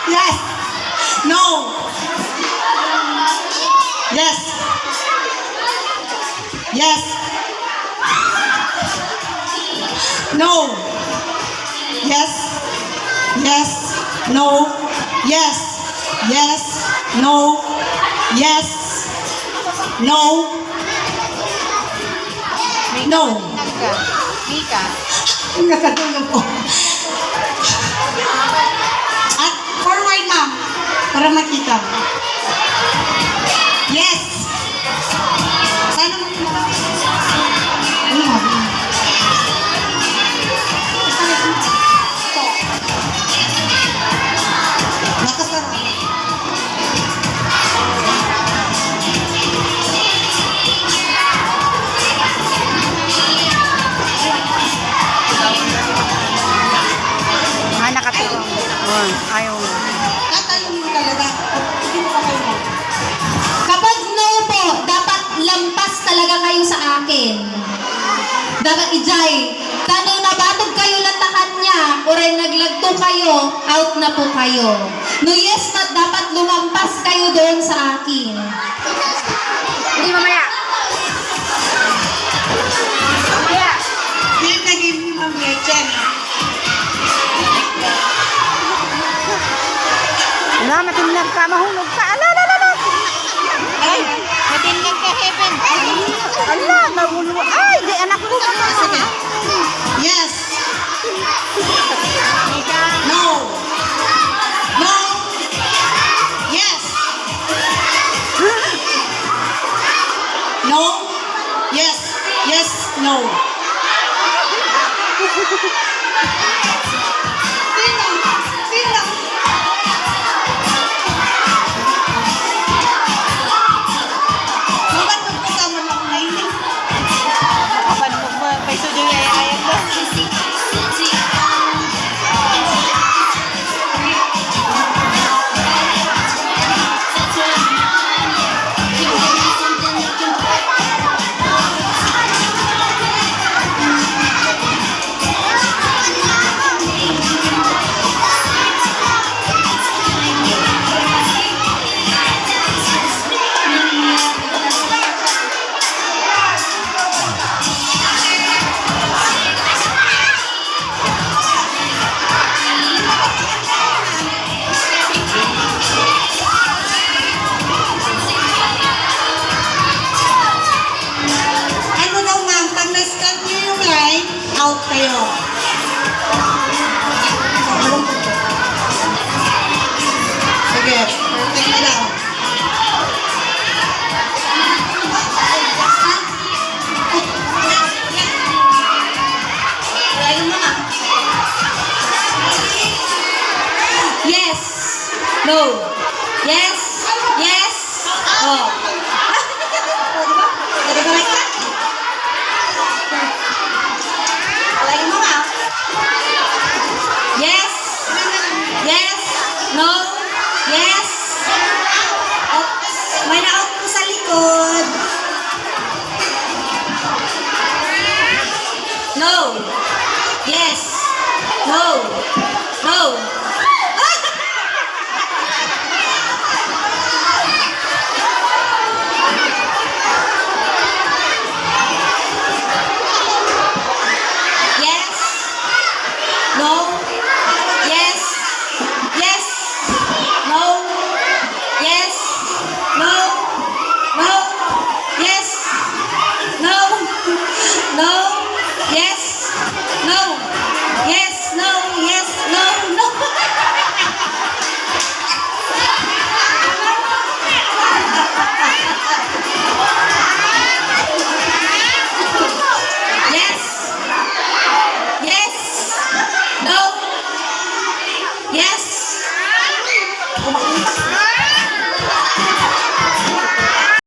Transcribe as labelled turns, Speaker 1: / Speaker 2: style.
Speaker 1: Yes. No. Yes. Yes. No. Yes. Yes. No. Yes. Yes. No. Yes. No. No.
Speaker 2: Mika.
Speaker 1: Nakatulog po. At forward, ma'am. Para makita. Yes. Sana makita. Ano, ma'am? Nakasara.
Speaker 2: Nakatulong. Ayaw mo.
Speaker 1: Tatanong mo talaga. Hindi mo pa kayo.
Speaker 3: Kapag no po, dapat lampas talaga kayo sa akin. Dapat ijay. Tanong na batog kayo latakan niya, oray naglagto kayo, out na po kayo. No yes, dapat lumampas kayo doon sa akin.
Speaker 2: Hindi mamaya. Mamaya.
Speaker 1: Hindi naging ni Ma'am Gretchen.
Speaker 2: Wala, matinag ka. Mahulog ka. Ala. Ay, matinag ka, Heaven. Ala, nahulog. Ay, di anak ko.
Speaker 1: Sige. Yes. No. No. Yes. No. Yes. Yes. No. Sino? Bakit magkasama na ako ngayon?
Speaker 2: Kapan mo ba? Paiso dyan ayayang ba?
Speaker 1: Ano daw, ma'am? Pag na-start niyo yung line, out kayo. Sige, perfect na daw. Ayun mo, ma'am.
Speaker 3: Yes. No. Yes. Yes. Oh.
Speaker 1: Nagagalit ka? Lagi mo, ma'am.
Speaker 3: Yes. Yes. No. Yes.
Speaker 1: Oops, may na-out po sa likod.
Speaker 3: No. Yes. No. No. Yes. No.